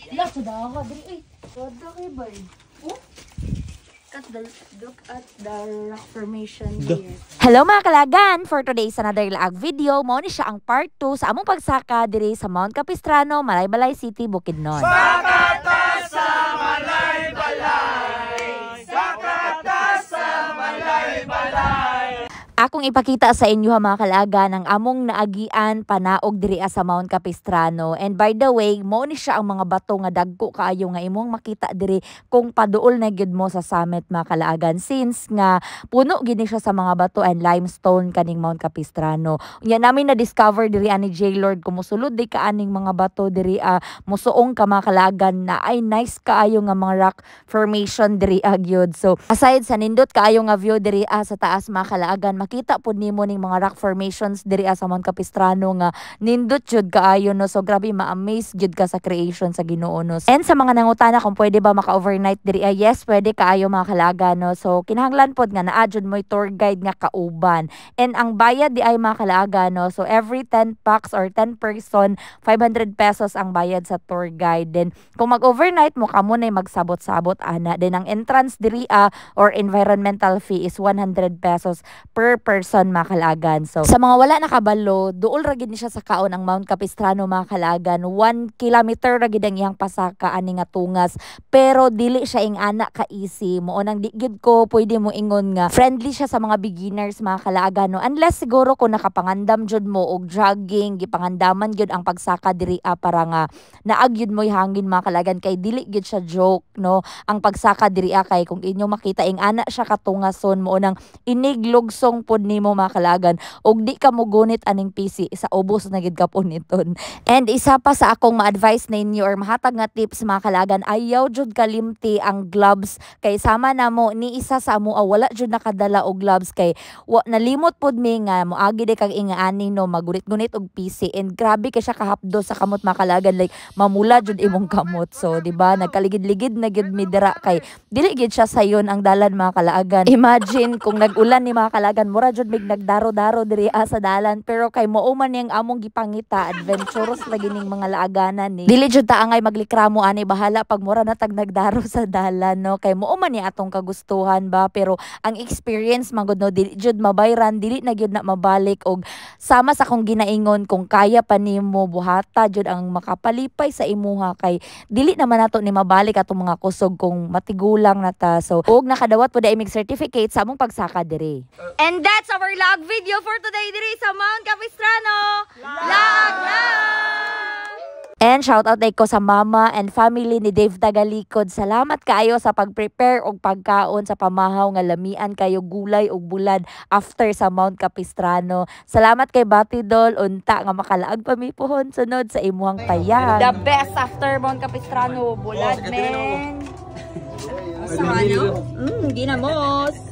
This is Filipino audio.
La sa dawa diri. Wala kay bay. Oh. Look at the rock formation here. Hello mga kalagan! For today's another laag video, mo ni siya ang part 2 sa among pagsaka diri sa Mount Capistrano, Malaybalay City, Bukidnon. Sakata sa Malaybalay! Sakata sa Malaybalay! Akong ipakita sa inyo ha mga kalagan ang among naagian panaog diri sa Mount Capistrano. And by the way, mo ni siya ang mga bato nga dagko kaayo nga imong makita diri kung paduol na gyud mo sa summit mga kalagan. Since nga puno gini siya sa mga bato and limestone kaning Mount Capistrano. Unya namin na discover diri ani J Lord kumusulod di kaaning mga bato diri musuong ka mga kalagan na ay nice kaayo nga mga rock formation diri gyud. So aside sa nindot kaayo nga view diri sa taas mga kalagan, makita po nimo ning mga rock formations diri sa Mount Capistrano nga nindot jud kaayo no. So grabe ma-amaze jud ka sa creation sa Ginoo no. And sa mga nangutana kung pwede ba maka-overnight diri yes, pwede kaayo mga kalaga no. So kinahanglan pod nga naa jud mo'y tour guide nga kauban. And ang bayad di ay mga kalaga no. So every 10 packs or 10 person, 500 pesos ang bayad sa tour guide. Then kung mag-overnight mo kamo na magsabot-sabot ana. Then ang entrance diri or environmental fee is 100 pesos per person mga kalagan. So sa mga wala nakabalo, duol ra gid ni siya sa kaon ang Mount Capistrano mga kalagan. 1 kilometer ra gid ang iyang pasaka ani nga tungas, pero dili siya ing ana ka easy. Mo nang di gid ko pwede mo ingon nga friendly siya sa mga beginners mga kalagan no. Unless siguro kung nakapangandam jud mo og jogging, gipangandaman jud ang pagsaka diri para nga naag jud mo'y hangin mga kalagan, kay dili gid siya joke no. Ang pagsaka diri kay kung inyo makita ing ana siya katungason, mo nang iniglugsong pod nimo mga kalagan og di ka mo gunit aning PC sa ubos na gid ka po niton. And isa pa sa akong ma-advise ninyo or mahatag nga tips mga kalagan, ayaw jud kalimti ang gloves kay sama na mo ni isa sa amo wala jud nakadala og gloves kay nalimot pod mi nga moagi di kag ingaani no magunit-gunit og PC, and grabe kay siya kahapdo sa kamot mga kalagan, like mamula jud imong kamot. So di ba nagkaligid-ligid na gid mi dira kay dili gid siya sayon ang dalan mga kalagan. Imagine kung nag-ulan ni mga kalagan, mura jud mig nagdaro-daro diri sa dalan, pero kay mao man yang among gipangita adventurous lagi ning mga laaganan ni. Dili jud ta angay maglikramo ani, bahala pag mura na tag nagdaro sa dalan no, kay mao man ni atong kagustuhan ba. Pero ang experience magud no dili jud mabayran, dili na gyud na mabalik. Og sama sa akong ginaingon, kung kaya pa nimo buhata jud ang makapalipay sa imuha kay dili naman nato ni mabalik atong mga kusog kung matigulang na ta. So og nakadawat pud ay mig certificate sa among pagsaka diri. And that's our log video for today diri sa Mount Capistrano. Lag! And shout out ko sa mama and family ni Dave Tagalikod. Salamat kaayo sa pag-prepare og pagkaon sa pamahaw nga lamian kayo gulay og bulad after sa Mount Capistrano. Salamat kay Batidol unta nga makalaag pa mi pohon sunod sa imuhang payag. The best after Mount Capistrano bulad men. Sa ano? Ginamos.